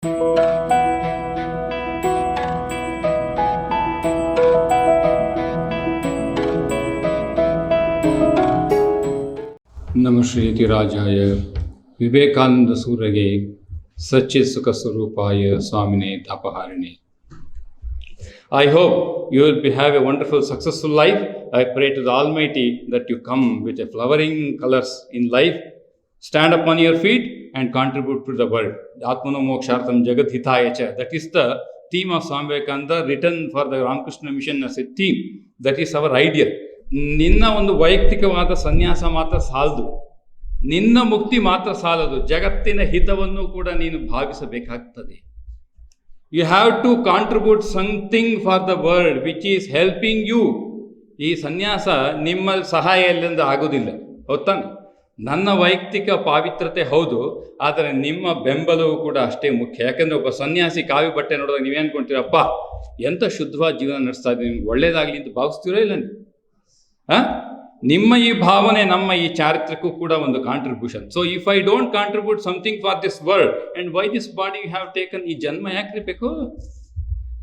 ನಮ ಶ್ರೀಯತಿ ರಾಜಾಯ ವಿವೇಕಾನಂದ ಸೂರಗೆ ಸಚ್ಚಿತ್ ಸುಖ ಸ್ವರೂಪಾಯ ಸ್ವಾಮಿನೇ ತಾಪಹಾರಿಣಿ. I hope you will have a wonderful, successful life. I pray to the Almighty that you come with a flowering colors in life, stand upon your feet and contribute to the world. Atmano mokshartham jagat hitaya cha. That is the theme of Swami Vivekananda, written for the Ramakrishna mission as a theme. That is our ideal. ನಿನ್ನ ಒಂದು ವೈಯಕ್ತಿಕವಾದ ಸನ್ಯಾಸ ಮಾತ್ರ ಸಾಲದು, ನಿನ್ನ ಮುಕ್ತಿ ಮಾತ್ರ ಸಾಲದು, ಜಗತ್ತಿನ ಹಿತವನ್ನು ಕೂಡ ನೀನು ಭಾವಿಸಬೇಕಾಗ್ತದೆ. You have to contribute something for the world which is helping you. ಈ ಸನ್ಯಾಸ ನಿಮ್ಮ ಸಹಾಯ ಇಲ್ಲಂದ ಆಗೋದಿಲ್ಲ, ಹೊತ್ತಾನೆ. ನನ್ನ ವೈಯಕ್ತಿಕ ಪಾವಿತ್ರತೆ ಹೌದು, ಆದರೆ ನಿಮ್ಮ ಬೆಂಬಲವೂ ಕೂಡ ಅಷ್ಟೇ ಮುಖ್ಯ. ಯಾಕಂದರೆ ಒಬ್ಬ ಸನ್ಯಾಸಿ ಕಾವಿ ಬಟ್ಟೆ ನೋಡಿದಾಗ ನೀವೇ ಅನ್ಕೊಂತೀರಪ್ಪ ಎಂಥ ಶುದ್ಧವಾದ ಜೀವನ ನಡೆಸ್ತಾ ಇದ್ದೀನಿ, ನಿಮ್ಗೆ ಒಳ್ಳೇದಾಗಲಿ ಅಂತ ಭಾವಿಸ್ತೀರೋ ಇಲ್ಲ ನೀವು? ನಿಮ್ಮ ಈ ಭಾವನೆ ನಮ್ಮ ಈ ಚಾರಿತ್ರಕ್ಕೂ ಕೂಡ ಒಂದು contribution. So if I don't contribute something for this world and why this body you have taken, ಈ ಜನ್ಮ ಯಾಕೆ ಬೇಕು?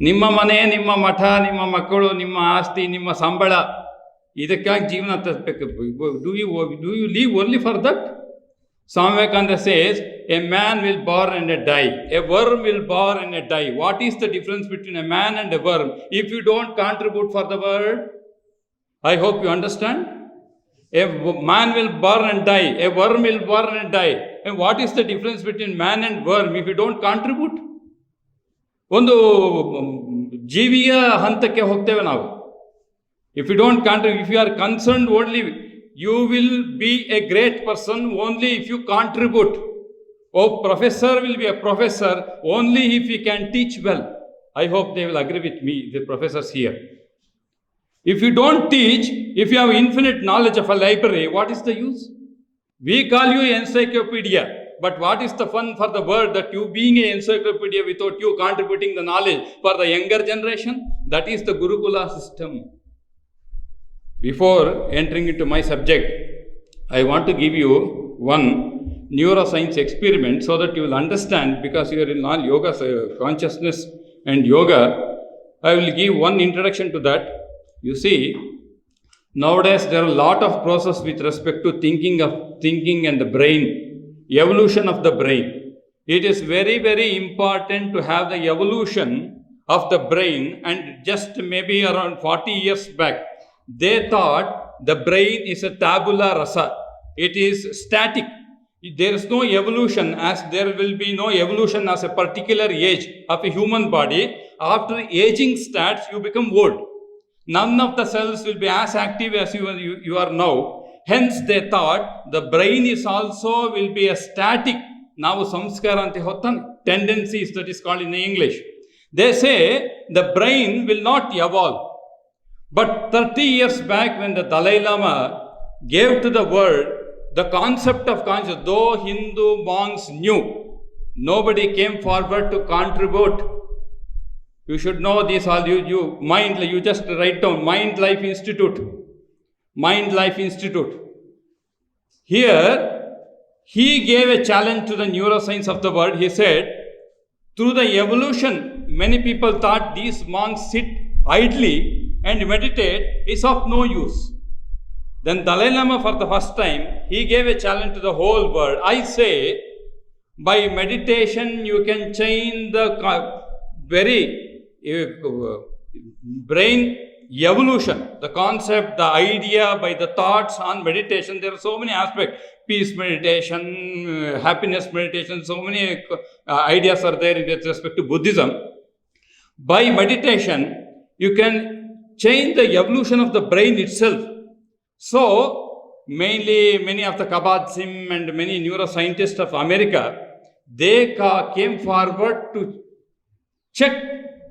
ನಿಮ್ಮ ಮನೆ, ನಿಮ್ಮ ಮಠ, ನಿಮ್ಮ ಮಕ್ಕಳು, ನಿಮ್ಮ ಆಸ್ತಿ, ನಿಮ್ಮ ಸಂಬಳ, ಇದಕ್ಕಾಗಿ ಜೀವನ ತರಬೇಕು. Do you live only for that? Swami Vivekananda says, a man will born and a die, a worm will born and a die. What is the difference between a man and a worm? If you don't contribute for the world, I hope you understand. A man will born and die, a worm will born and die. And what is the difference between man and worm if you don't contribute? ಒಂದು ಜೀವಿಯ ಹಂತಕ್ಕೆ ಹೋಗ್ತೇವೆ ನಾವು. If you don't contribute, if you are concerned only, you will be a great person only if you contribute. Oh, professor will be a professor only if he can teach well. I hope they will agree with me, the professors here. If you don't teach, if you have infinite knowledge of a library, what is the use? We call you encyclopedia, but what is the fun for the world that you being an encyclopedia without you contributing the knowledge for the younger generation? That is the Gurukula system. Before entering into my subject, I want to give you one neuroscience experiment so that you will understand, because you are in all yoga, consciousness and yoga. I will give one introduction to that. You see, nowadays there are a lot of process with respect to thinking and the brain, evolution of the brain. It is very, very important to have the evolution of the brain. And just maybe around 40 years back, they thought the brain is a tabula rasa. It is static. There is no evolution, as there will be no evolution as a particular age of a human body. After aging starts, you become old. None of the cells will be as active as you are now. Hence they thought the brain is also will be a static. Now samskara ante hotan tendencies, that is called in English. They say the brain will not evolve. But 30 years back, when the Dalai Lama gave to the world the concept of consciousness, though Hindu monks knew, nobody came forward to contribute. You should know this all. You just write down Mind Life Institute. Mind Life Institute. Here, he gave a challenge to the neuroscience of the world. He said, through the evolution, many people thought these monks sit idly and meditate is of no use. Then Dalai Lama, for the first time, he gave a challenge to the whole world. I say, by meditation you can change the very brain evolution, the concept, the idea by the thoughts on meditation. There are so many aspects: peace meditation, happiness meditation, so many ideas are there with respect to Buddhism. By meditation, you can change the evolution of the brain itself. So, mainly many of the Kabat-Zinn and many neuroscientists of America, they came forward to check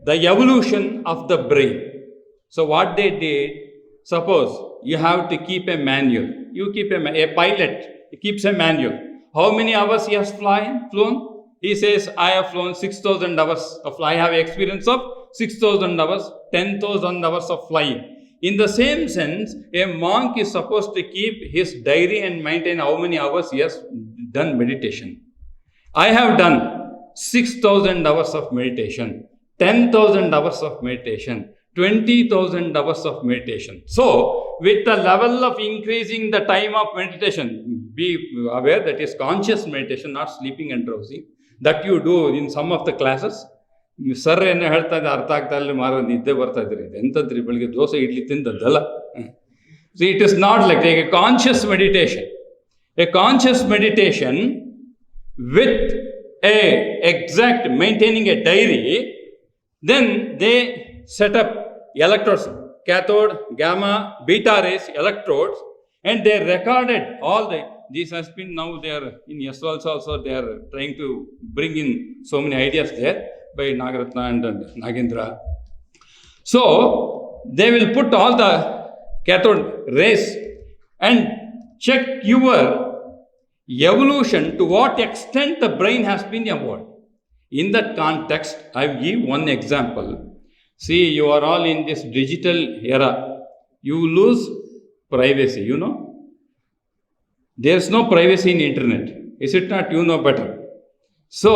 the evolution of the brain. So what they did, suppose you have to keep a manual. You keep a pilot, he keeps a manual. How many hours he has flown? He says, I have flown 6,000 hours of flying. I have experience of 6,000 hours, 10,000 hours of flying. In the same sense, a monk is supposed to keep his diary and maintain how many hours he has done meditation. I have done 6,000 hours of meditation, 10,000 hours of meditation, 20,000 hours of meditation. So, with the level of increasing the time of meditation, be aware that is conscious meditation, not sleeping and drowsing, that you do in some of the classes. Sir ಏನು ಹೇಳ್ತಾ ಇದ್ದೆ ಅರ್ಥ ಆಗ್ತಾ ಇಲ್ಲ, ಮಾರ ನಿದ್ದೆ ಬರ್ತಾ ಇದ್ರಿ, ಇದು ಎಂಥದ್ರಿ ಬೆಳಿಗ್ಗೆ dosa idli ತಿಂದದ್ದಲ್ಲ. So it is not like a conscious meditation. A conscious meditation with a exact maintaining a diary, then they set up electrodes, cathode, gamma, beta rays electrodes, and they recorded all the, this has been now they are in SOLs also they are trying to bring in so many ideas there by Nagaratna and Nagendra. So they will put all the cathode rays and check your evolution, to what extent the brain has been evolved. In that context, I will give one example. See, you are all in this digital era. You lose privacy, you know. There is no privacy in internet. Is it not? You know better. So,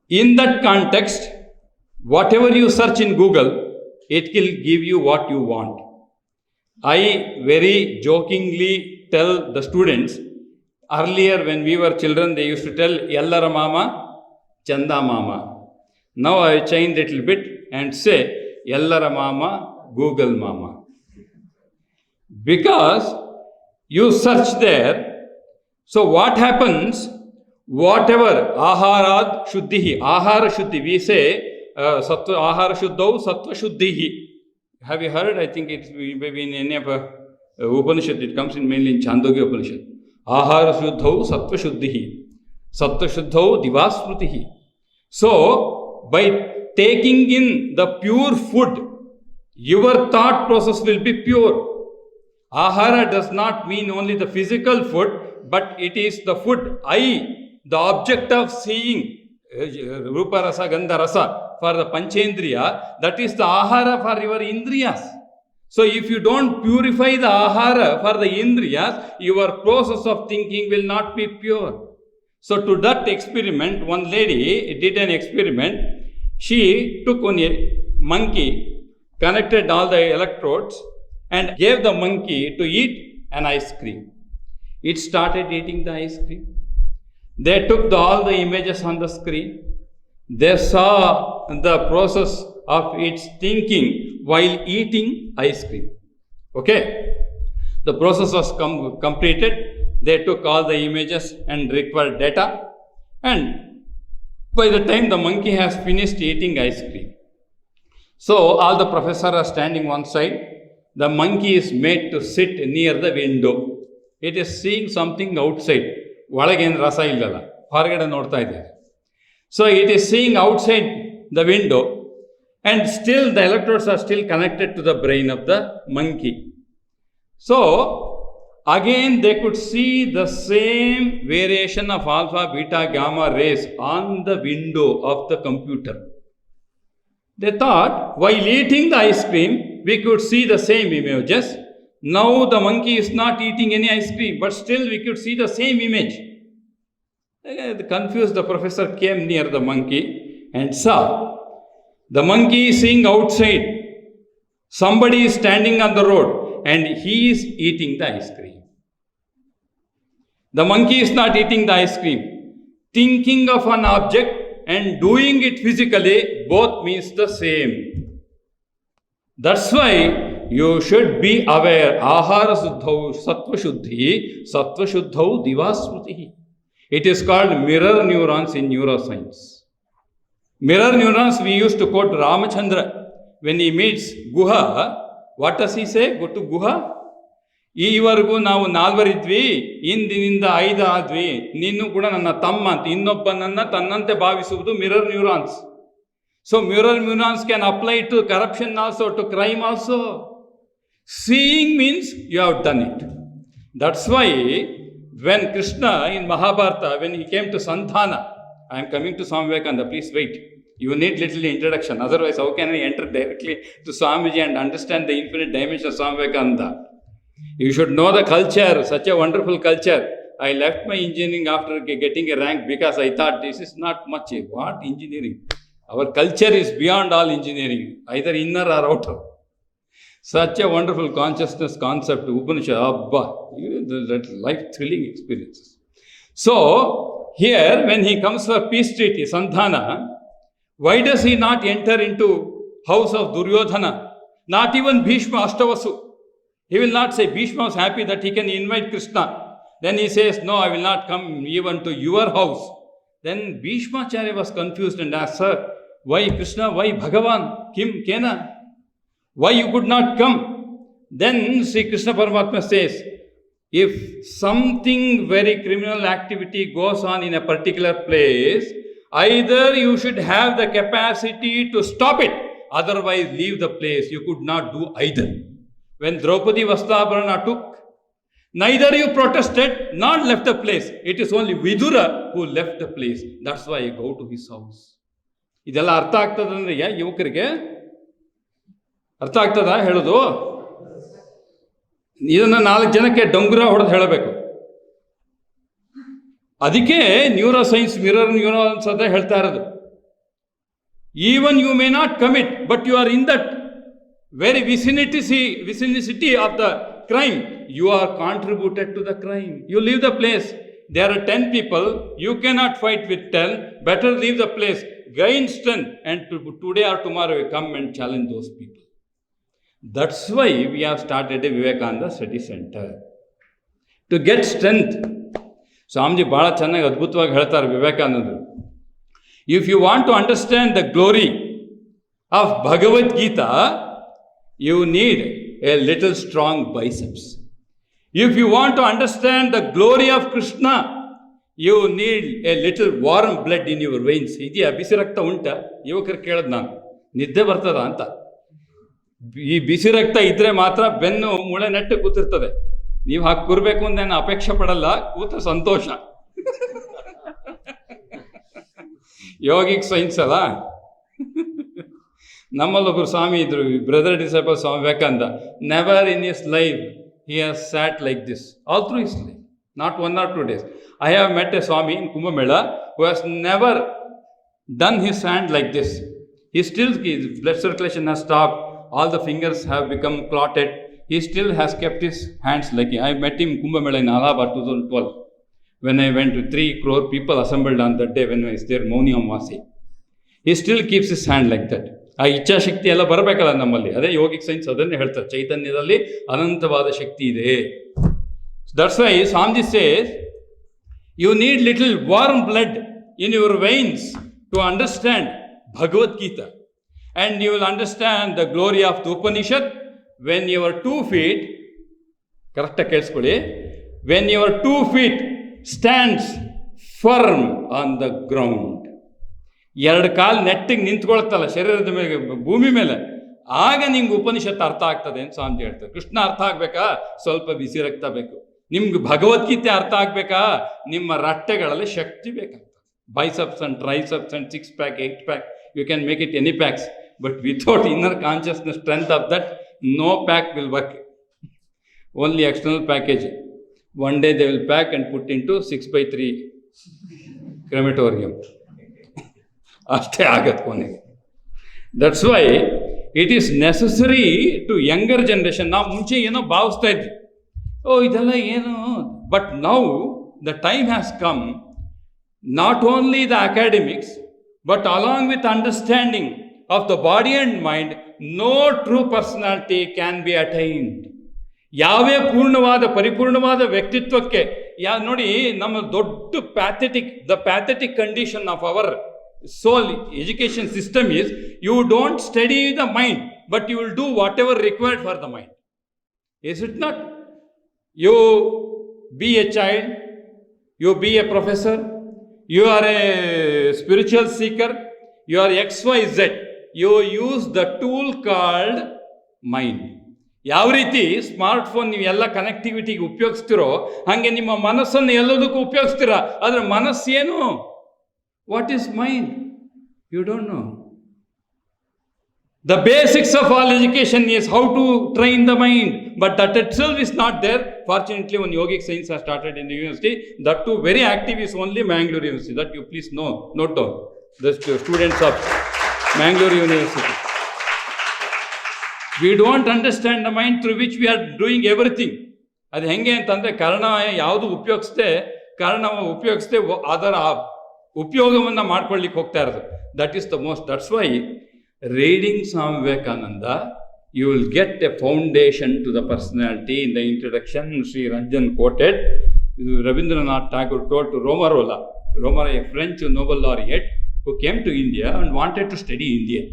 in that context, whatever you search in Google, it will give you what you want. I very jokingly tell the students, earlier when we were children, they used to tell Yallara Mama, Chanda Mama. Now I changed a little bit and say Yallara Mama, Google Mama. Because you search there, so what happens? Whatever Aharad Shuddhihi, Ahara Shuddhi, we say Sattva Ahara Shuddhau Sattva Shuddhihi. Have you heard? I think it's maybe in any of Upanishad, it comes in mainly in Chandogya Upanishad. Ahara Shuddhau Sattva Shuddhihi, Sattva Shuddhau Divasmrutihi. So, by taking in the pure food, your thought process will be pure. Ahara does not mean only the physical food, but it is the food. The object of seeing, Rupa Rasa, Gandha Rasa, for the Panchendriya, that is the Ahara for your Indriyas. So if you don't purify the Ahara for the Indriyas, your process of thinking will not be pure. So to that experiment, one lady did an experiment. She took one monkey, connected all the electrodes, and gave the monkey to eat an ice cream. It started eating the ice cream. They took all the images on the screen. They saw the process of its thinking while eating ice cream. Okay? The process was completed. They took all the images and required data. And by the time the monkey has finished eating ice cream, so all the professors are standing one side. The monkey is made to sit near the window. It is seeing something outside. ಒಳಗೇನು ರಸ ಇಲ್ಲಲ್ಲ, ಹೊರಗಡೆ ನೋಡ್ತಾ ಇದೆ. So it is seeing outside the window, and still the electrodes are still connected to the brain of the monkey. So again they could see the same variation of alpha, beta, gamma rays on the window of the computer. They thought while eating the ice cream we could see the same images. Now the monkey is not eating any ice cream, but still we could see the same image. Confused, the professor came near the monkey and saw the monkey is seeing outside. Somebody is standing on the road and he is eating the ice cream. The monkey is not eating the ice cream. Thinking of an object and doing it physically, both means the same. That's why you should be aware. Ahara Shuddhau Sattva Shuddhi, Sattva Shuddhau Divasmrutihi. It is called mirror neurons in neuroscience. Mirror neurons, we used to quote Ramachandra when he meets Guha. What does he say? Go to Guha. ಈವರೆಗೂ ನಾವು ನಾಲ್ವರಿದ್ವಿ, ಇಂದಿನಿಂದ 5 ಆದ್ವಿ, ನೀನು ಕೂಡ ನನ್ನ ತಮ್ಮ ಅಂತ ಇನ್ನೊಬ್ಬನನ್ನ ತನ್ನಂತೆ ಭಾವಿಸುವುದು mirror neurons. So mirror neurons can apply to corruption also, to crime also. Seeing means you have done it. That's why when Krishna in Mahabharata, when he came to Sandhana, I am coming to Swami Vivekananda, please wait. You need little introduction, otherwise how can I enter directly to Swamiji and understand the infinite dimension of Swami Vivekananda? You should know the culture, such a wonderful culture. I left my engineering after getting a rank because I thought this is not much. What engineering? Our culture is beyond all engineering, either inner or outer. Such a wonderful consciousness concept, Upanishad, Abba, life thrilling experiences. So, here when he comes for peace treaty, Sandhana, why does he not enter into house of Duryodhana? Not even Bhishma Ashtavasu. He will not say, Bhishma was happy that he can invite Krishna. Then he says, no, I will not come even to your house. Then Bhishma Acharya was confused and asked, sir, why Krishna, why Bhagavan, Kim, Kena? Why you could not come? Then Sri Krishna Paramatma says, if something very criminal activity goes on in a particular place, either you should have the capacity to stop it, otherwise leave the place. You could not do either. When Draupadi Vastrabharana took, neither you protested nor left the place. It is only Vidura who left the place. That's why I go to his house. ಇದೆಲ್ಲ ಅರ್ಥ ಆಗ್ತದಂದ್ರೆ ಯುವಕರಿಗೆ ಅರ್ಥ ಆಗ್ತದ ಹೇಳೋದು? ಇದನ್ನ 4 ಜನಕ್ಕೆ ಡೊಂಗುರ ಹೊಡೆದು ಹೇಳಬೇಕು. ಅದಕ್ಕೆ ನ್ಯೂರೋ ಸೈನ್ಸ್ ಮಿರರ್ ನ್ಯೂರಾನ್ಸ್ ಅಂತ ಹೇಳ್ತಾ ಇರೋದು. Even you may not commit, but you are in that very vicinity of the crime, you are contributed to the crime. You leave the place. There are 10 people, you cannot fight with 10, better leave the place, gain strength, and today or tomorrow you come and challenge those people. That's why we have started a Vivekananda Study Center, to get strength. Swamiji ಬಹಳ ಚೆನ್ನಾಗಿ ಅದ್ಭುತವಾಗಿ ಹೇಳ್ತಾರೆ ವಿವೇಕಾನಂದರು. If you want to understand the glory of Bhagavad Gita, you need a little strong biceps. If you want to understand the glory of Krishna, you need a little warm blood in your veins. ಇದೆಯಾ ಬಿಸಿ ರಕ್ತ ಉಂಟ? ಯುವಕರು ಕೇಳೋದು ನಾನು, ನಿದ್ದೆ ಬರ್ತದ ಅಂತ. ಈ ಬಿಸಿ ರಕ್ತ ಇದ್ರೆ ಮಾತ್ರ ಬೆನ್ನು ಮೂಳೆ ನೆಟ್ಟು ಕೂತಿರ್ತದೆ. ನೀವು ಹಾಕಿ ಕೂರ್ಬೇಕು ಅಂತ ನಾನು ಅಪೇಕ್ಷೆ ಪಡಲ್ಲ, ಕೂತ ಸಂತೋಷ. ಯೋಗಿಕ್ ಸೈನ್ಸ್ ಅಲ್ಲ. ನಮ್ಮಲ್ಲೊಬ್ಬರು ಸ್ವಾಮಿ ಇದ್ರು, brother disciple Swami Vivekananda. Never in his life he has sat like this all through his life, not 1 or 2 days. I have met a Swami in Kumbh Mela who has never done his hand like this. His blood circulation has stopped, all the fingers have become clotted. He still has kept his hands like I met him in Kumbh Mela in Allahabad 2012 when I went to 3 crore people assembled on that day when I was there, Mauni Amvasi. He still keeps his hand like that. ಆ ಇಚ್ಛಾಶಕ್ತಿ ಎಲ್ಲ ಬರಬೇಕಲ್ಲ ನಮ್ಮಲ್ಲಿ. ಅದೇ yogic science ಅದನ್ನೇ ಹೇಳ್ತಾರೆ, ಚೈತನ್ಯದಲ್ಲಿ ಅನಂತವಾದ ಶಕ್ತಿ ಇದೆ. That's why Swamiji says you need little warm blood in your veins to understand Bhagavad Gita, and you will understand the glory of the Upanishad when your 2 feet, ಕರೆಕ್ಟಾಗಿ ಕೇಳಿಸ್ಕೊಳ್ಳಿ, when your 2 feet stands firm on the ground. 2 ಕಾಲು ನೆಟ್ಟಿಗೆ ನಿಂತ್ಕೊಳ್ತಲ್ಲ ಶರೀರದ ಮೇಲೆ, ಭೂಮಿ ಮೇಲೆ, ಆಗ ನಿಮ್ಗೆ ಉಪನಿಷತ್ತು ಅರ್ಥ ಆಗ್ತದೆ ಅಂತ ಸ್ವಾಮಿ ಹೇಳ್ತಾರೆ. ಕೃಷ್ಣ ಅರ್ಥ ಆಗ್ಬೇಕಾ? ಸ್ವಲ್ಪ ಬಿಸಿ ರಕ್ತ ಬೇಕು. ನಿಮ್ಗೆ ಭಗವದ್ಗೀತೆ ಅರ್ಥ ಆಗ್ಬೇಕಾ? ನಿಮ್ಮ ರಟ್ಟೆಗಳಲ್ಲಿ ಶಕ್ತಿ ಬೇಕಾಗ್ತದೆ. Biceps and triceps and 6 pack 8 pack, you can make it any packs, but without inner consciousness strength of that, no pack will work. Only external package. One day they will pack and put into 6x3 crematorium. ಅಷ್ಟೇ ಆಗತ್ತೆ ಕೊನೆಗೆ. That's why it is necessary to younger generation. ನಾವು ಮುಂಚೆ ಏನೋ ಭಾವಿಸ್ತಾ ಇದ್ವಿ, ಇದೆಲ್ಲ ಏನು, but now the time has come, not only the academics but along with understanding of the body and mind, no true personality can be attained. ಯಾವೇ ಪರಿಪೂರ್ಣವಾದ ವ್ಯಕ್ತಿತ್ವಕ್ಕೆ ನೋಡಿ, ನಮ್ಮ ದೊಡ್ಡ pathetic condition of our soul education system is, you don't study the mind, but you will do whatever required for the mind. Is it not? You be a child, you be a professor, you are a spiritual seeker, you are XYZ, you use the tool called mind. ಯಾವ ರೀತಿ smartphone ನೀವು ಎಲ್ಲ ಕನೆಕ್ಟಿವಿಟಿಗೆ ಉಪಯೋಗಿಸ್ತಿರೋ ಹಾಗೆ ನಿಮ್ಮ ಮನಸ್ಸನ್ನು ಎಲ್ಲದಕ್ಕೂ ಉಪಯೋಗಿಸ್ತೀರ. ಆದರೆ ಮನಸ್ಸೇನು? What is mind? You don't know. The basics of all education is how to train the mind, but that itself is not there. Fortunately, when yogic science has started in the university, that too very active is only Mangalore University. That you please know, note down. The students of Mangalore University. We don't understand the mind through which we are doing everything. ಅದು ಹೆಂಗೆ ಅಂತಂದರೆ ಕಾರಣ ಯಾವುದು ಉಪಯೋಗಿಸದೆ ಅದರ ಉಪಯೋಗವನ್ನು ಮಾಡ್ಕೊಳ್ಳಿಕ್ಕೆ ಹೋಗ್ತಾ ಇರೋದು. That is the most. That's why reading Swami Vivekananda, you will get a foundation to the personality. In the introduction, Sri Ranjan quoted, Rabindranath Tagore told to Romarola, a French Nobel laureate who came to India and wanted to study India.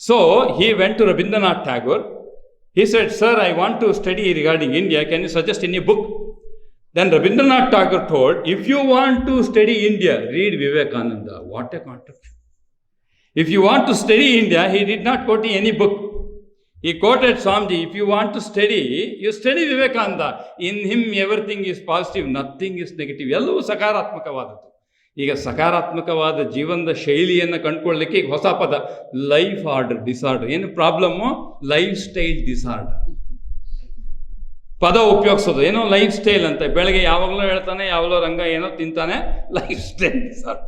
So he went to Rabindranath Tagore. He said, "Sir, I want to study regarding India. Can you suggest any book?" Then Rabindranath Tagore told, "If you want to study India, read Vivekananda." What a contradiction. If you want to study India, he did not quote any book. He quoted Swamiji, if you want to study, you study Vivekananda. In him everything is positive, nothing is negative. ಎಲ್ಲವೂ ಸಕಾರಾತ್ಮಕವಾದದ್ದು. ಈಗ ಸಕಾರಾತ್ಮಕವಾದ ಜೀವನದ ಶೈಲಿಯನ್ನು ಕಂಡುಕೊಳ್ಳಲಿಕ್ಕೆ ಈಗ ಹೊಸ ಪದ life order disorder. ಏನು problem? Life style disorder ಪದ ಉಪಯೋಗಿಸೋದು. ಏನೋ ಲೈಫ್ ಸ್ಟೈಲ್ ಅಂತ, ಬೆಳಗ್ಗೆ ಯಾವಾಗಲೂ ಹೇಳ್ತಾನೆ, ಯಾವಾಗಲೂ ರಂಗ ಏನೋ ತಿಂತಾನೆ, ಲೈಫ್ ಸ್ಟೈಲ್ ಡಿಸಾರ್ಡರ್.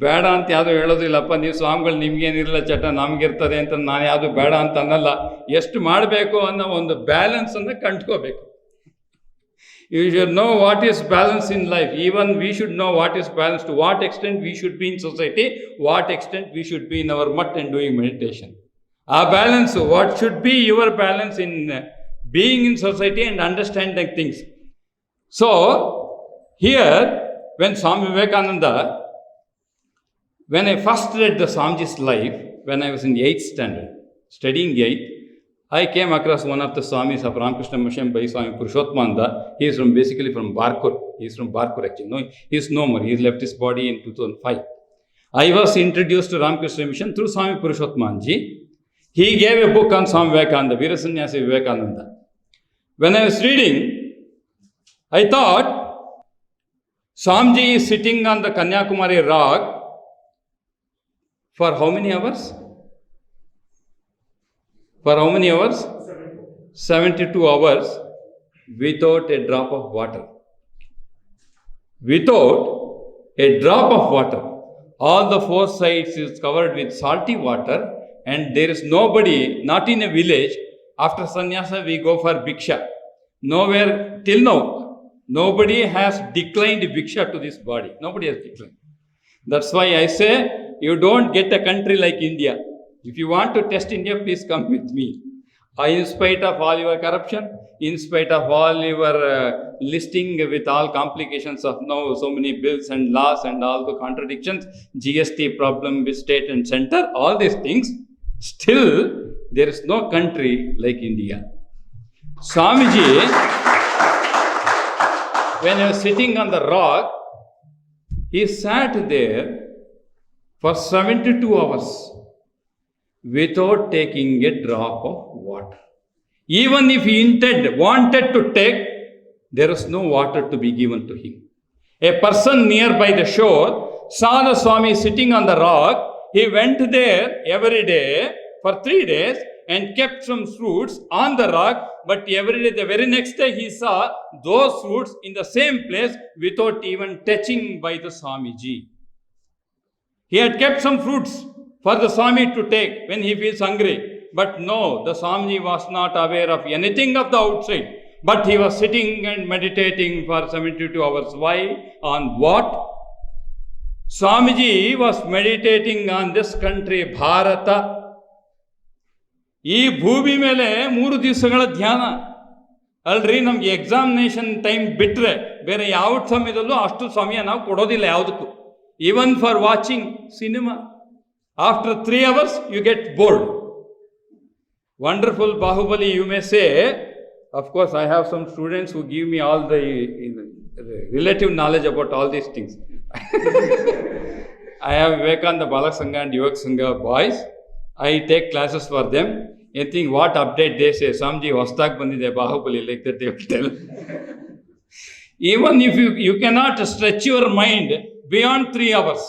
ಬೇಡ ಅಂತ ಯಾವುದೂ ಹೇಳೋದಿಲ್ಲಪ್ಪ, ನೀವು ಸ್ವಾಮಿಗಳು ನಿಮ್ಗೇನಿರಲ್ಲ ಚಟ ನಮಗಿರ್ತದೆ ಅಂತ ನಾನು ಯಾವುದು ಬೇಡ ಅಂತ ಅನ್ನಲ್ಲ. ಎಷ್ಟು ಮಾಡಬೇಕು ಅನ್ನೋ ಒಂದು ಬ್ಯಾಲೆನ್ಸನ್ನು ಕಂಡ್ಕೋಬೇಕು. You should know what is balance in life. Even we should know what is balance, to what extent we should be in society, what extent we should be in our mutt and doing meditation. Our balance, what should be your balance in being in society and understanding things. So, here, when Swami Vivekananda, when I first read the Swamiji's life, when I was in 8th standard, studying 8th, I came across one of the Swamis of Ramakrishna Mission by Swami Purushottamananda. He is basically from Barkur. He is from Barkur actually. No, he is no more. He left his body in 2005. I was introduced to Ramakrishna Mission through Swami Purushottamanji. He gave a book on Swami Vivekananda, Veerasanyasi Vivekananda. When I was reading, I thought Swamiji is sitting on the Kanyakumari rock for how many hours? For how many hours? 72 hours without a drop of water. Without a drop of water. All the four sides is covered with salty water, and there is nobody, not in a village. After sannyasa we go for bhiksha. Nowhere till now, nobody has declined bhiksha to this body. Nobody has declined. That's why I say, you don't get a country like India. If you want to test India, please come with me. In spite of all your corruption, in spite of all your listing with all complications of now so many bills and laws and all the contradictions, GST problem with state and center, all these things, still there is no country like India. Swamiji, when he was sitting on the rock, he sat there for 72 hours. Without taking a drop of water. Even if he wanted to take, there was no water to be given to him. A person nearby the shore saw the Swami sitting on the rock. He went there every day for 3 days and kept some fruits on the rock, but every day, the very next day, he saw those fruits in the same place without even touching by the Swamiji. He had kept some fruits for the Swami to take when he feels hungry. But no, the Swamiji was not aware of anything of the outside. But he was sitting and meditating for 72 hours. Why? On what? Swamiji was meditating on this country, Bharata. ಈ ಭೂಮಿ ಮೇಲೆ 3 ದಿವಸಗಳ ಧ್ಯಾನ ಅಲ್ರಿ. ನಮ್ಗೆ examination time ಬಿಟ್ಟರೆ ಬೇರೆ ಯಾವ ಸಮಯದಲ್ಲೂ ಅಷ್ಟು ಸಮಯ ನಾವು ಕೊಡೋದಿಲ್ಲ ಯಾವುದಕ್ಕೂ. Even for watching cinema. After 3 hours, you get bored. Wonderful Bahubali, you may say. Of course, I have some students who give me all the relative knowledge about all these things. I have Vivekananda Balak Sangha and Yogic Sangha boys. I take classes for them. Anything, what update they say, Swamiji Hostag Bandide Bahubali, like that they will tell. Even if you cannot stretch your mind beyond 3 hours.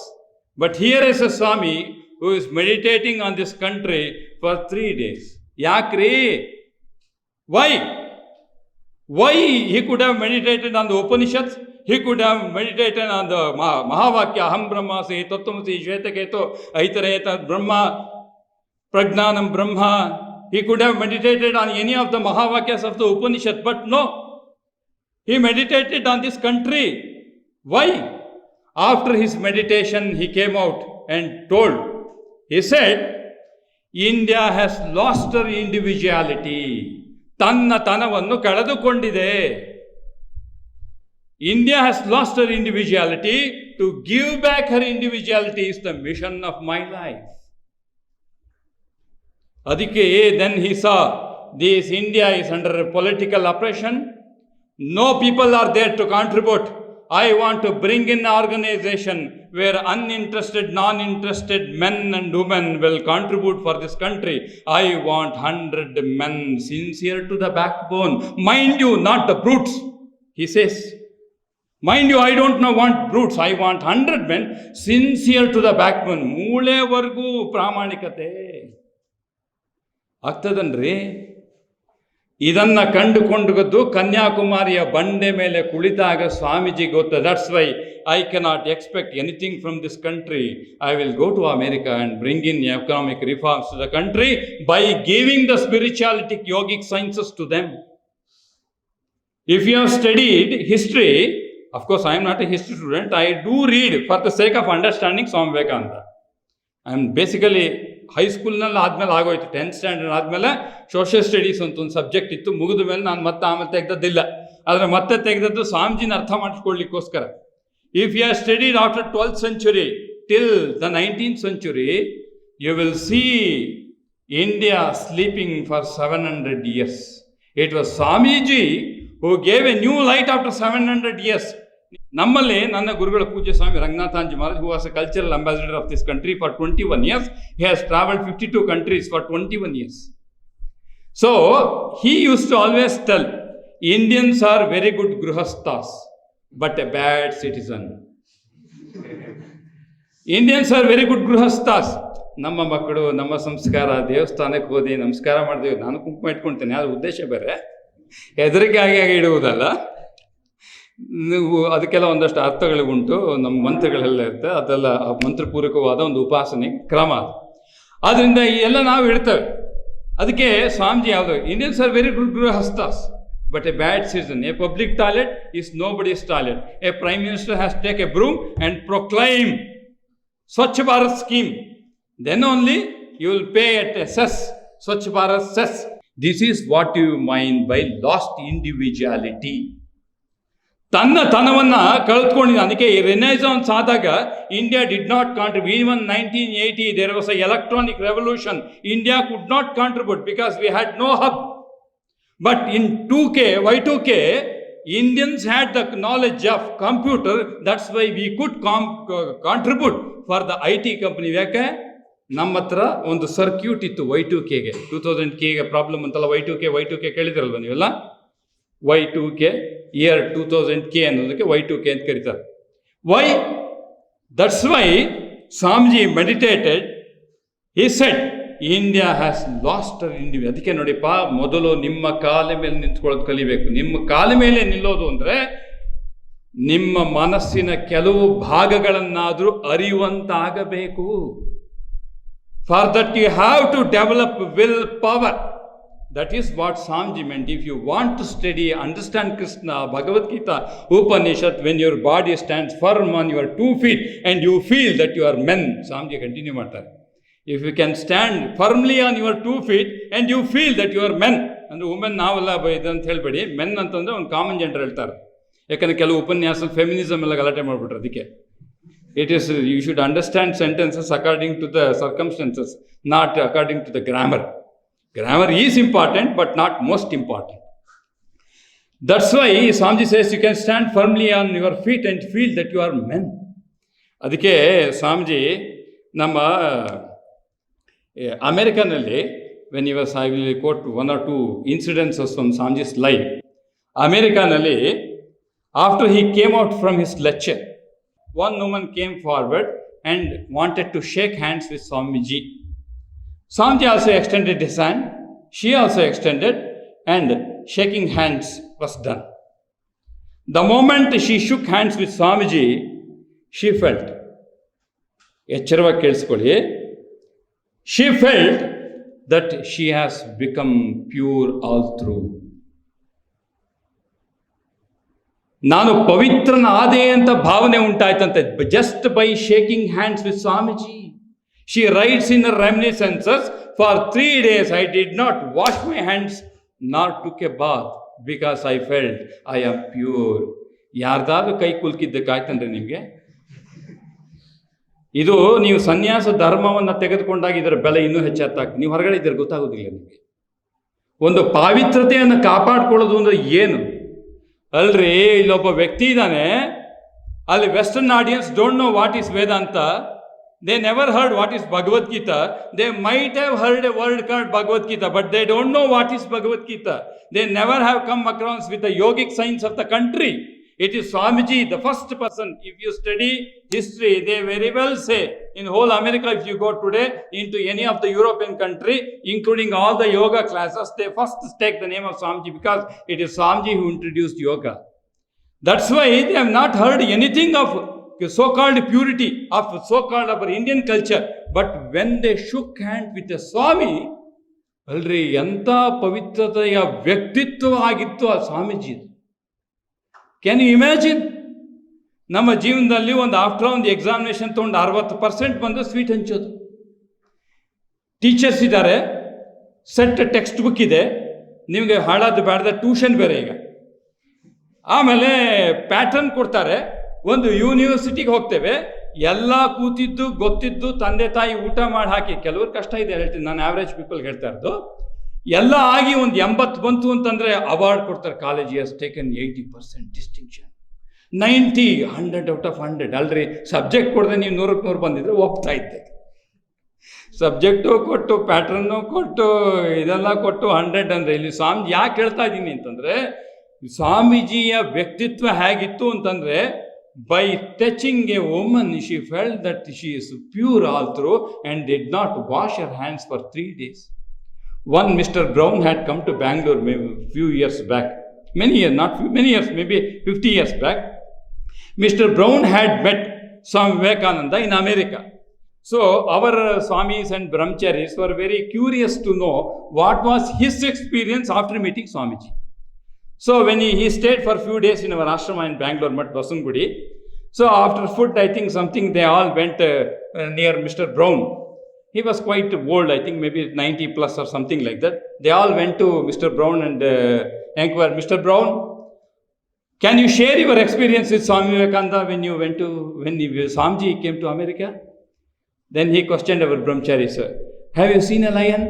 But here is a Swami who who is meditating on this country for 3 days. Yakri? Why? Why he could have meditated on the Upanishads? He could have meditated on the Mahavakya, Aham Brahmasmi, Tattvamasi, Shvetaketo, Aitareta, Brahma, Pragnanam Brahma. He could have meditated on any of the Mahavakyas of the Upanishad, but no. He meditated on this country. Why? After his meditation, he came out and told, he said, India has lost her individuality. ತನವನ್ನು ಕಳೆದುಕೊಂಡಿದೆ. India has lost her individuality. To give back her individuality is the mission of my life. ಅದಕ್ಕೆ then he saw this India is under political oppression. No people are there to contribute. I want to bring in an organization where uninterested, non-interested men and women will contribute for this country. I want 100 men sincere to the backbone. Mind you, not the brutes, he says. Mind you, I don't want brutes. I want 100 men sincere to the backbone. ಮೂಳೆವರೆಗೂ ಪ್ರಾಮಾಣಿಕತೆ ಆಗ್ತದನ್ರಿ. ಇದನ್ನ ಕಂಡುಕೊಂಡುಗದ್ದು ಕನ್ಯಾಕುಮಾರಿಯ ಬಂಡೆ ಮೇಲೆ ಕುಳಿತಾಗ ಸ್ವಾಮೀಜಿ ಗೊತ್ತು. That's why I cannot expect anything from this country. I will go to America and bring in economic reforms to the country by giving the spiritualistic yogic sciences to them. If you have studied history, of course I am not a history student, I do read for the sake of understanding Swami Vivekananda. I am basically ಹೈಸ್ಕೂಲ್ನಲ್ಲಿ ಆದಮೇಲೆ ಆಗೋಯ್ತು, 10th standard ಆದಮೇಲೆ social studies ಅಂತ ಒಂದು subject ಇತ್ತು. ಮುಗಿದ ಮೇಲೆ ನಾನು ಆಮೇಲೆ ತೆಗೆದದ್ದಿಲ್ಲ. ಆದರೆ ಮತ್ತೆ ತೆಗೆದದ್ದು ಸ್ವಾಮೀಜಿನ ಅರ್ಥ ಮಾಡಿಸ್ಕೊಳ್ಳಿಕ್ಕೋಸ್ಕರ. If you have studied after 12th century till the 19th century, you will see India sleeping for 700 years. It was Swamiji who gave a new light after 700 years. ನಮ್ಮಲ್ಲಿ ನನ್ನ ಗುರುಗಳು ಪೂಜ್ಯ ಸ್ವಾಮಿ Ranganathanandaji Maharaj, who was a cultural ambassador of this country for 21 years. He has traveled 52 countries for 21 years. So he used to always tell, Indians are very good gruhasthas but a bad citizen. Indians are very good gruhasthas. ನಮ್ಮ ಮಕ್ಕಳು, ನಮ್ಮ ಸಂಸ್ಕಾರ, ದೇವಸ್ಥಾನಕ್ಕೆ ಹೋದಿ ನಮಸ್ಕಾರ ಮಾಡಿದೆವು. ನಾನು ಕುಂಕುಮ ಇಟ್ಕೊಳ್ತೇನೆ, ಅದು ಉದ್ದೇಶ ಬೇರೆ, ಹೆದರಿಕೆ ಆಗಿ ಇಡುವುದಲ್ಲ. ನೀವು ಅದಕ್ಕೆಲ್ಲ ಒಂದಷ್ಟು ಅರ್ಥಗಳಿಗುಂಟು, ನಮ್ಮ ಮಂತ್ರಗಳೆಲ್ಲ ಇರುತ್ತೆ, ಅದೆಲ್ಲ ಮಂತ್ರಪೂರ್ವಕವಾದ ಒಂದು ಉಪಾಸನೆ ಕ್ರಮ. ಆದ್ದರಿಂದ ಎಲ್ಲ ನಾವು ಇಡ್ತೇವೆ. ಅದಕ್ಕೆ ಸ್ವಾಮೀಜಿ ಯಾವುದು, Indians are very good grihasthas but a bad citizen. A public toilet is nobody's toilet. A prime minister has take a broom and proclaim Swachh Bharat scheme. Then only you will pay at a cess, Swachh Bharat cess. This is what you mean by lost individuality. ತನವನ್ನ ಕಳೆದುಕೊಂಡಿದ್ದ. ಅದಕ್ಕೆ renaissance ಆದಾಗ India did not contribute. Even 1980 there was a electronic revolution. India could not contribute because we had no hub. But in Y2K, Indians had the knowledge of computer. That's why we could contribute for the IT company. ಯಾಕೆ ನಮ್ಮ ಹತ್ರ ಒಂದು circuit ಇತ್ತು Y2Kಗೆ. 2000Kಗೆ problem ಅಂತಲ್ಲ, Y2K ಕೇಳಿದ್ರಲ್ವ ನೀವೆಲ್ಲ. Y2K year 2000K ಅನ್ನೋದಕ್ಕೆ Y2K ಅಂತ ಕರೀತಾರೆ. Why? That's why Swamiji meditated. He said India has lost her individual. ಅದಕ್ಕೆ ನೋಡಿಪ್ಪ, ಮೊದಲು ನಿಮ್ಮ ಕಾಲ ಮೇಲೆ ನಿಂತ್ಕೊಳ್ಳೋದು ಕಲಿಬೇಕು. ನಿಮ್ಮ ಕಾಲ ಮೇಲೆ ನಿಲ್ಲೋದು ಅಂದರೆ ನಿಮ್ಮ ಮನಸ್ಸಿನ ಕೆಲವು ಭಾಗಗಳನ್ನಾದರೂ ಅರಿಯುವಂತಾಗಬೇಕು. For that you have to develop will power. That is what Swamiji meant. If you want to study, understand Krishna, Bhagavad Gita, Upanishad, when your body stands firm on your 2 feet and you feel that you are men, Swamiji continue ಮಾಡ್ತಾರೆ. If you can stand firmly on your 2 feet and you feel that you are men, ಅಂದರೆ women ನಾವೆಲ್ಲ ಇದಂತ ಹೇಳ್ಬೇಡಿ, men ಅಂತಂದರೆ ಒಂದು common gender ಹೇಳ್ತಾರೆ. ಯಾಕಂದರೆ ಕೆಲವು ಉಪನ್ಯಾಸ ಫೆಮಿನಿಸಮ್ ಎಲ್ಲ ಗಲಾಟೆ ಮಾಡಿಬಿಟ್ರೆ. ಅದಕ್ಕೆ it is, you should understand sentences according to the circumstances, not according to the grammar. Grammar is important but not most important. That's why Swamiji says you can stand firmly on your feet and feel that you are men. ಅದಕ್ಕೆ ಸ್ವಾಮೀಜಿ ನಮ್ಮ ಅಮೆರಿಕನಲ್ಲಿ, when he was, I will quote 1 or 2 incidences from Swamiji's life. ಅಮೆರಿಕನಲ್ಲಿ after he came out from his lecture, one woman came forward and wanted to shake hands with Swamiji. Swamiji also extended his hand. She also extended, and shaking hands was done. The moment she shook hands with Swamiji, she felt, ಎಚ್ಚರವಾಗಿ ಕೇಳಿಸ್ಕೊಳ್ಳಿ, she felt that she has become pure all through. ನಾನು ಪವಿತ್ರನಾದೆ ಅಂತ ಭಾವನೆ ಉಂಟಾಯ್ತಂತೆ just by shaking hands with Swamiji. She writes in her reminiscences, for 3 days I did not wash my hands nor took a bath because I felt I am pure. ಯಾರ್ದಾದ್ರೂ ಕೈ ಕುಲ್ಕಿದ್ದಕ್ಕಾಯ್ತಂದ್ರೆ ನಿಮಗೆ? ಇದು ನೀವು ಸನ್ಯಾಸ ಧರ್ಮವನ್ನು ತೆಗೆದುಕೊಂಡಾಗ ಇದರ ಬೆಲೆ ಇನ್ನೂ ಹೆಚ್ಚಾಗ್ತದೆ. ನೀವು ಹೊರಗಡೆ ಇದ್ದರೆ ಗೊತ್ತಾಗೋದಿಲ್ಲ ನಿಮಗೆ. ಒಂದು ಪಾವಿತ್ರತೆಯನ್ನು ಕಾಪಾಡ್ಕೊಳ್ಳೋದು ಅಂದ್ರೆ ಏನು ಅಲ್ರಿ? ಇಲ್ಲೊಬ್ಬ ವ್ಯಕ್ತಿ ಇದ್ದಾನೆ, ಅಲ್ಲಿ western audience don't know what is Vedanta. They never heard what is Bhagavad Gita. They might have heard a word called Bhagavad Gita, but they don't know what is Bhagavad Gita. They never have come across with the yogic science of the country. It is Swamiji, the first person. If you study history, they very well say, in whole America, if you go today into any of the European country, including all the yoga classes, they first take the name of Swamiji because it is Swamiji who introduced yoga. That's why they have not heard anything of so-called purity, of so-called our Indian culture. But when they shook hands with the Swami, alri enta pavitrateya ವ್ಯಕ್ತಿತ್ವ ಆಗಿತ್ತು ಆ Swamiji. Can you imagine? ನಮ್ಮ ಜೀವನದಲ್ಲಿ after ಒಂದು examination ತೊಗೊಂಡು 60% ಬಂದು sweet ಹಂಚೋದು. Teachers ಇದ್ದಾರೆ, set text book ಇದೆ, ನಿಮಗೆ ಹಾಳಾದ ಬೇಡದ ಟ್ಯೂಷನ್ ಬೇರೆ. ಈಗ ಆಮೇಲೆ ಪ್ಯಾಟರ್ನ್ ಕೊಡ್ತಾರೆ. ಒಂದು ಯೂನಿವರ್ಸಿಟಿಗೆ ಹೋಗ್ತೇವೆ, ಎಲ್ಲ ಕೂತಿದ್ದು ಗೊತ್ತಿದ್ದು ತಂದೆ ತಾಯಿ ಊಟ ಮಾಡಿ ಹಾಕಿ, ಕೆಲವ್ರು ಕಷ್ಟ ಇದೆ ಹೇಳ್ತೀನಿ, ನಾನು ಆವ್ರೇಜ್ ಪೀಪಲ್ಗೆ ಹೇಳ್ತಾ ಇರೋದು, ಎಲ್ಲ ಆಗಿ ಒಂದು 80 ಬಂತು ಅಂತಂದರೆ ಅವಾರ್ಡ್ ಕೊಡ್ತಾರೆ. College has taken 80% distinction, 90, 100 out of 100. ಅಲ್ರಿ, ಸಬ್ಜೆಕ್ಟ್ ಕೊಡದೆ ನೀವು 100ಕ್ಕೆ 100 ಬಂದಿದ್ರೆ ಒಪ್ತಾ ಇದ್ದೆ. ಸಬ್ಜೆಕ್ಟು ಕೊಟ್ಟು ಪ್ಯಾಟ್ರನ್ನು ಕೊಟ್ಟು ಇದೆಲ್ಲ ಕೊಟ್ಟು 100 ಅಂದರೆ ಇಲ್ಲಿ ಸ್ವಾಮೀಜಿ ಯಾಕೆ ಹೇಳ್ತಾ ಇದ್ದೀನಿ ಅಂತಂದರೆ, ಸ್ವಾಮೀಜಿಯ ವ್ಯಕ್ತಿತ್ವ ಹೇಗಿತ್ತು ಅಂತಂದರೆ, by touching a woman, she felt that she is pure all through and did not wash her hands for 3 days. One Mr. Brown had come to Bangalore maybe a few years back. Many years, not few, many years, maybe 50 years back. Mr. Brown had met Swami Vivekananda in America. So our Swamis and Brahmacharis were very curious to know what was his experience after meeting Swamiji. So when he stayed for a few days in our ashrama in Bangalore, Mat Vasungudi. So after food, I think something, they all went near Mr. Brown. He was quite old, I think maybe 90 plus or something like that. They all went to Mr. Brown and inquired, Mr. Brown, can you share your experience with Swami Vivekananda when Swamiji came to America? Then he questioned our brahmachari, sir, have you seen a lion?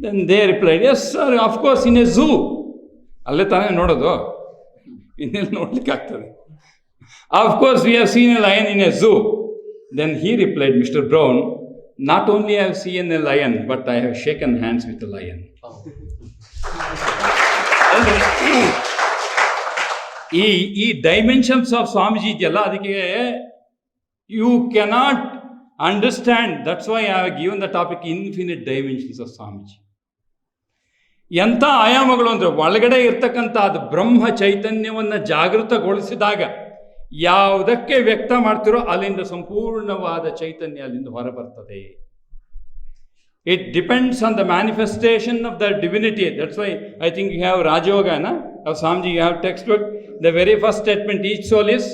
Then they replied, yes sir, of course, in a zoo. ಅಲ್ಲೇ ತಾನೇ ನೋಡೋದು, ಇನ್ನೆಲ್ಲಿ ನೋಡ್ಲಿಕ್ಕೆ ಆಗ್ತದೆ. Of course we have seen a lion in a zoo. Then he replied, Mr. Brown, not only I have seen a lion, but I have shaken hands with a lion. ಈ dimensions of Swamiji ಇದೆಯಲ್ಲ, ಅದಕ್ಕೆ you cannot understand. That's why I have given the topic infinite dimensions of Swamiji. ಎಂಥ ಆಯಾಮಗಳು ಅಂದರೆ, ಒಳಗಡೆ ಇರ್ತಕ್ಕಂಥ ಅದು ಬ್ರಹ್ಮ ಚೈತನ್ಯವನ್ನು ಜಾಗೃತಗೊಳಿಸಿದಾಗ ಯಾವುದಕ್ಕೆ ವ್ಯಕ್ತ ಮಾಡ್ತಿರೋ ಅಲ್ಲಿಂದ ಸಂಪೂರ್ಣವಾದ ಚೈತನ್ಯ ಅಲ್ಲಿಂದ ಹೊರಬರ್ತದೆ. It depends on the manifestation of the divinity. That's why I think you have ರಾಜಯೋಗನ of Swamiji, you have text book. The very first statement, each soul is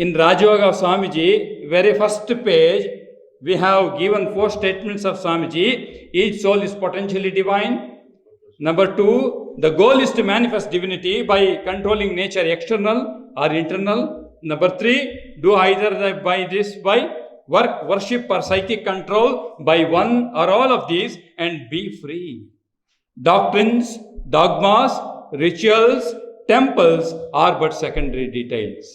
in Rajayoga of Swamiji, very first page. We have given 4 statements of Swamiji. Each soul is potentially divine. Number 2, the goal is to manifest divinity by controlling nature, external or internal. Number 3, do either by work, worship or psychic control by one or all of these and be free. Doctrines, dogmas, rituals, temples are but secondary details.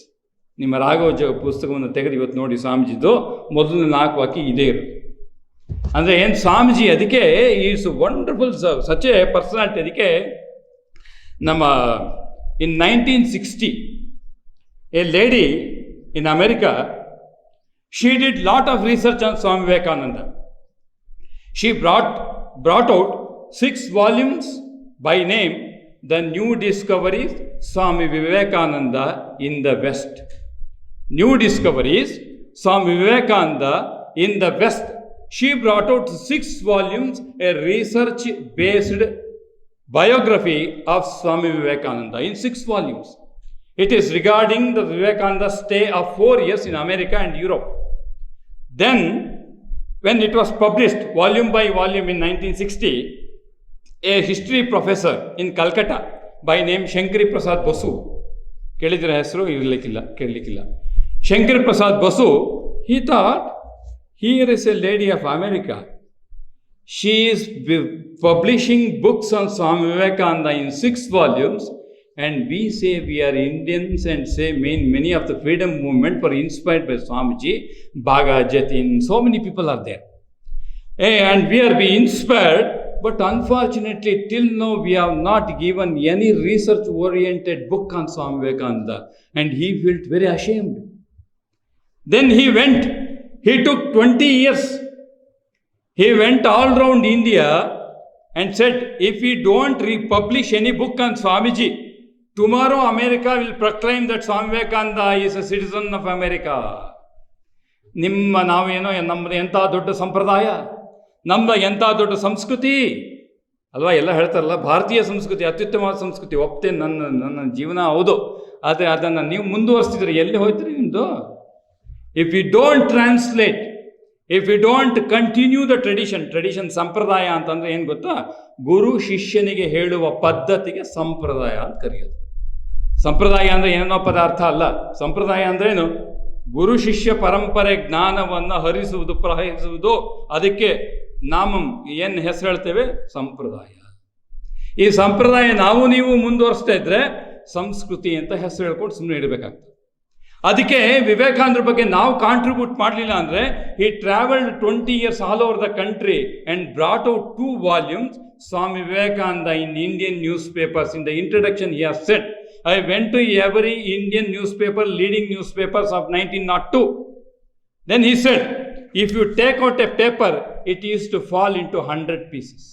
ನಿಮ್ಮ ರಾಘವಜ ಪುಸ್ತಕವನ್ನು ತೆಗೆದು ಇವತ್ತು ನೋಡಿ, ಸ್ವಾಮೀಜಿದು ಮೊದಲನೇ 4 ವಾಕ್ಯ ಇದೇ ಇರೋದು. ಅಂದರೆ ಏನು ಸ್ವಾಮೀಜಿ, ಅದಕ್ಕೆ is wonderful, such A personality. ಅದಕ್ಕೆ ನಮ್ಮ ಇನ್ 1960 A lady in America She did lot of research on Swami Vivekananda. She brought out 6 volumes by name, The New Discoveries, Swami Vivekananda in the West. New Discoveries, Swami Vivekananda in the West. She brought out 6 volumes, a research-based biography of Swami Vivekananda in 6 volumes. It is regarding the Vivekananda stay of 4 years in America and Europe. Then, when it was published volume by volume in 1960, a history professor in Calcutta by name Shankari Prasad Basu, Shankari Prasad Basu, he thought, here is a lady of America. She is publishing books on Swami Vivekananda in 6 volumes, and we say we are Indians and say many of the freedom movement were inspired by Swamiji, Bhaga, Jatin, so many people are there. And we are being inspired, but unfortunately till now we have not given any research-oriented book on Swami Vivekananda, and he felt very ashamed. Then he took 20 years. He went all around India and said, if we don't republish any book on Swamiji, tomorrow America will proclaim that Swami Vivekananda is a citizen of America. ನಾವೇನೋ ನಮ್ಮದು ಎಂಥ ದೊಡ್ಡ ಸಂಪ್ರದಾಯ, ನಮ್ಮ ಎಂಥ ದೊಡ್ಡ ಸಂಸ್ಕೃತಿ ಅಲ್ವಾ, ಎಲ್ಲ ಹೇಳ್ತಾರಲ್ಲ ಭಾರತೀಯ ಸಂಸ್ಕೃತಿ ಅತ್ಯುತ್ತಮವಾದ ಸಂಸ್ಕೃತಿ, ಒಪ್ತೇನೆ, ನನ್ನ ಜೀವನ ಹೌದು, ಆದರೆ ಅದನ್ನು ನೀವು ಮುಂದುವರಿಸ್ತಿದ್ರೆ ಎಲ್ಲಿ ಹೋಯ್ತೀರಿ ನಿಮ್ಮದು? If we don't translate, if we don't continue the tradition, ಸಂಪ್ರದಾಯ ಅಂತಂದ್ರೆ ಏನು ಗೊತ್ತಾ? ಗುರು ಶಿಷ್ಯನಿಗೆ ಹೇಳುವ ಪದ್ಧತಿಗೆ ಸಂಪ್ರದಾಯ ಅಂತ ಕರೆಯೋದು. ಸಂಪ್ರದಾಯ ಅಂದರೆ ಏನೋ ಪದಾರ್ಥ ಅಲ್ಲ. ಸಂಪ್ರದಾಯ ಅಂದ್ರೆ ಏನು? ಗುರು ಶಿಷ್ಯ ಪರಂಪರೆ ಜ್ಞಾನವನ್ನು ಹರಿಸುವುದು, ಪ್ರವಹಿಸುವುದು. ಅದಕ್ಕೆ ಏನು ಹೆಸರು ಹೇಳ್ತೇವೆ? ಸಂಪ್ರದಾಯ. ಈ ಸಂಪ್ರದಾಯ ನಾವು ನೀವು ಮುಂದುವರಿಸ್ತಾ ಇದ್ರೆ ಸಂಸ್ಕೃತಿ ಅಂತ ಹೆಸರು ಹೇಳ್ಕೊಂಡು ಸುಮ್ಮನೆ ಇಡಬೇಕಾಗ್ತದೆ. ಅದಕ್ಕೆ ವಿವೇಕಾನಂದ್ರ ಬಗ್ಗೆ ನಾವು ಕಾಂಟ್ರಿಬ್ಯೂಟ್ ಮಾಡಲಿಲ್ಲ ಅಂದರೆ, he traveled 20 years all over the country and brought out 2 volumes, Swami Vivekananda in Indian newspapers. In the introduction he has said, I went to every Indian newspaper, leading newspapers of 1902. Then he said, if you take out a paper, it used to fall into 100 pieces.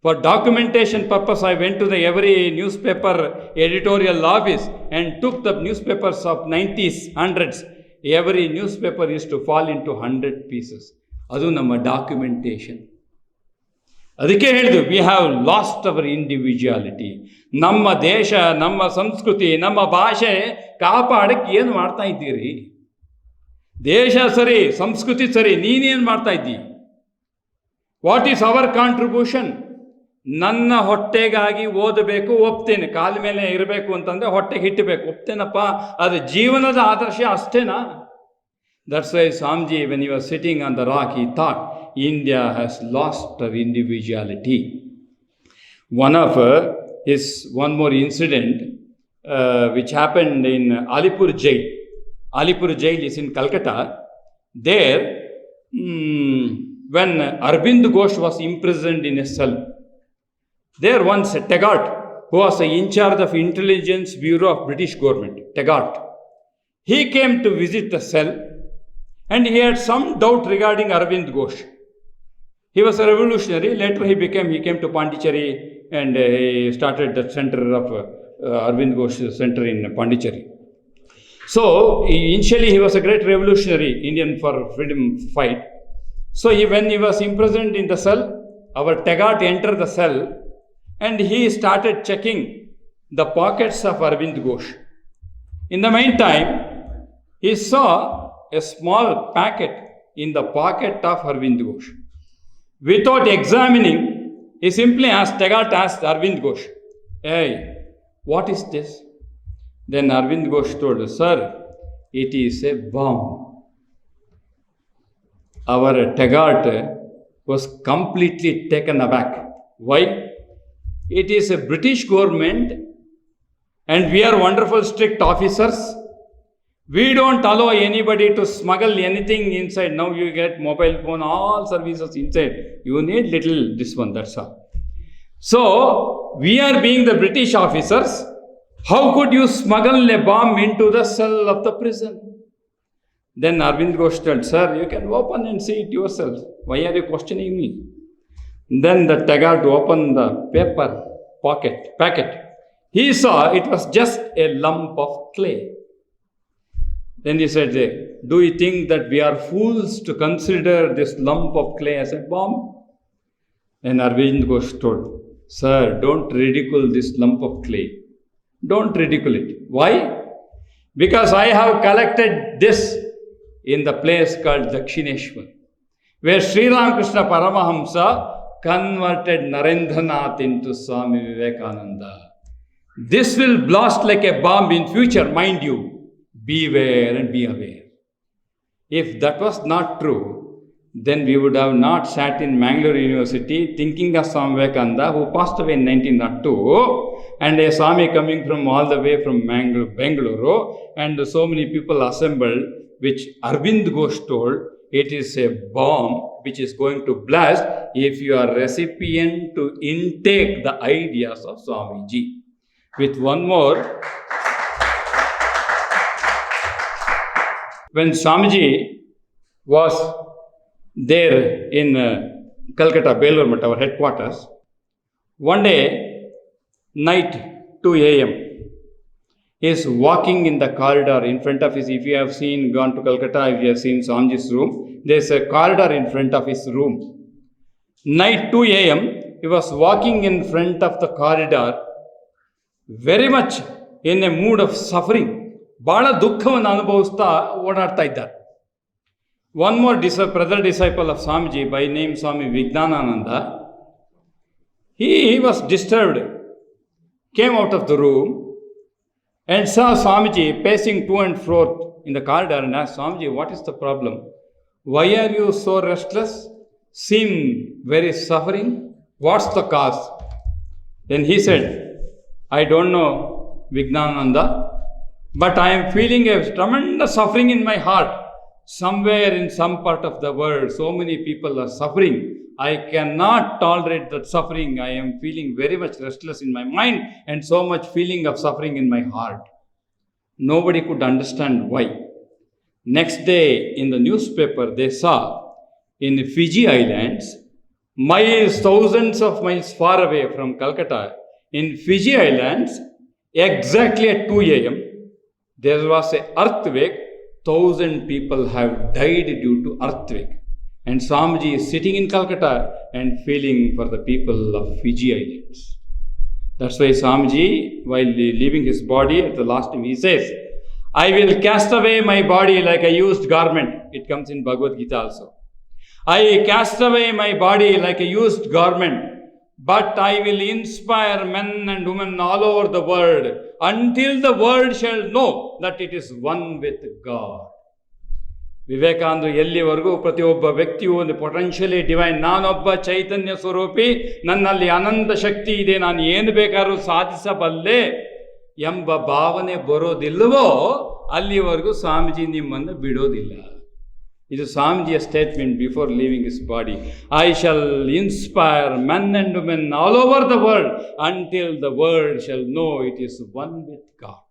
For documentation purpose, I went to every newspaper editorial office and took the newspapers of 90s, 100s. Every newspaper used to fall into 100 pieces. Adu namma documentation. ಅದಕ್ಕೆ ಹೇಳಿದ್ರು, we have lost our individuality. ನಮ್ಮ ದೇಶ, ನಮ್ಮ ಸಂಸ್ಕೃತಿ, ನಮ್ಮ ಭಾಷೆ ಕಾಪಾಡಕ್ಕೆ ಏನು ಮಾಡ್ತಾ ಇದ್ದೀರಿ? ದೇಶ ಸರಿ, ಸಂಸ್ಕೃತಿ ಸರಿ, ನೀನೇನು ಮಾಡ್ತಾ ಇದ್ದಿ? What is our contribution? ನನ್ನ ಹೊಟ್ಟೆಗಾಗಿ ಓದಬೇಕು, ಒಪ್ತೇನೆ. ಕಾಲ ಮೇಲೆ ಇರಬೇಕು ಅಂತಂದರೆ ಹೊಟ್ಟೆಗೆ ಹಿಟ್ಟಬೇಕು, ಒಪ್ತೇನಪ್ಪ. ಅದು ಜೀವನದ ಆದರ್ಶ ಅಷ್ಟೇನಾ? That's why Swamiji, when you are sitting on the rock, he thought India has lost her individuality. One more incident which happened in Alipur Jail. Alipur Jail is in Calcutta. There, when Arvind Ghosh was imprisoned in a cell, there once Taggart, who was in charge of Intelligence Bureau of British government, Taggart, he came to visit the cell and he had some doubt regarding Arvind Ghosh. He was a revolutionary. Later he came to Pondicherry and he started the center of Arvind Ghosh Center in Pondicherry. So initially he was a great revolutionary, Indian for freedom fight. So when he was imprisoned in the cell, our Taggart entered the cell and he started checking the pockets of Arvind Ghosh. In the meantime, he saw a small packet in the pocket of Arvind Ghosh. Without examining, he simply Taggart asked Arvind Ghosh, hey, what is this? Then Arvind Ghosh told, sir, it is a bomb. Our Taggart was completely taken aback. Why? It is a British government and we are wonderful strict officers. We don't allow anybody to smuggle anything inside. Now you get mobile phone, all services inside. You need little this one, that's all. So, we are being the British officers. How could you smuggle a bomb into the cell of the prison? Then Arvind Ghosh told, sir, you can open and see it yourself. Why are you questioning me? Then the Taggart opened the paper packet. He saw it was just a lump of clay. Then he said, do you think that we are fools to consider this lump of clay as a bomb? And Arvind Ghosh told, sir, don't ridicule this lump of clay. Don't ridicule it. Why? Because I have collected this in the place called Dakshineshwar, where Sri Ramakrishna Paramahamsa converted Narendranath into Swami Vivekananda. This will blast like a bomb in future, mind you. Beware and be aware. If that was not true, then we would have not sat in Mangalore University thinking of Swami Vivekananda, who passed away in 1902, and a Swami coming from all the way from Bangalore, and so many people assembled, which Arvind Ghosh told, it is a bomb which is going to blast if you are recipient to intake the ideas of Swamiji. With one more, when Swamiji was there in Calcutta, Belur Math, our headquarters, one day, night 2 a.m., he is walking in the corridor in front of his, if you have gone to Calcutta, if you have seen Swamiji's room, there is a corridor in front of his room. Night 2 a.m., he was walking in front of the corridor, very much in a mood of suffering. ಬಹಳ ದುಃಖವನ್ನು ಅನುಭವಿಸ್ತಾ ಓಡಾಡ್ತಾ ಇದ್ದಾರೆ. One more brother disciple of Swamiji by name Swami Vivekananda, he was disturbed, came out of the room and saw Swamiji pacing to and fro in the corridor and asked, Swamiji, what is the problem? Why are you so restless? Seem very suffering? What's the cause? Then he said, I don't know, Vivekananda, but I am feeling a tremendous suffering in my heart. Somewhere in some part of the world, so many people are suffering. I cannot tolerate that suffering. I am feeling very much restless in my mind and so much feeling of suffering in my heart. Nobody could understand why. Next day in the newspaper, they saw in the Fiji Islands, miles, thousands of miles far away from Calcutta, in Fiji Islands, exactly at 2 a.m., there was an earthquake. 1,000 people have died due to earthquake. And Swamiji is sitting in Calcutta and feeling for the people of Fiji Islands. That's why Swamiji, while leaving his body at the last time, he says, I will cast away my body like a used garment. It comes in Bhagavad Gita also. I cast away my body like a used garment, but I will inspire men and women all over the world until the world shall know that it is one with God. Vivekananda ಎಲ್ಲಿವರೆಗೂ ಪ್ರತಿಯೊಬ್ಬ ವ್ಯಕ್ತಿಯು ಒಂದು potentially divine, ನಾನೊಬ್ಬ ಚೈತನ್ಯ ಸ್ವರೂಪಿ, ನನ್ನಲ್ಲಿ ಅನಂತ ಶಕ್ತಿ ಇದೆ, ನಾನು ಏನು ಬೇಕಾದ್ರೂ ಸಾಧಿಸಬಲ್ಲೆ ಎಂಬ ಭಾವನೆ ಬರೋದಿಲ್ಲವೋ ಅಲ್ಲಿವರೆಗೂ ಸ್ವಾಮೀಜಿ ನಿಮ್ಮನ್ನು ಬಿಡೋದಿಲ್ಲ. ಇದು ಸ್ವಾಮೀಜಿಯ statement before leaving his body. I shall inspire men and women all over the world until the world shall know it is one with God.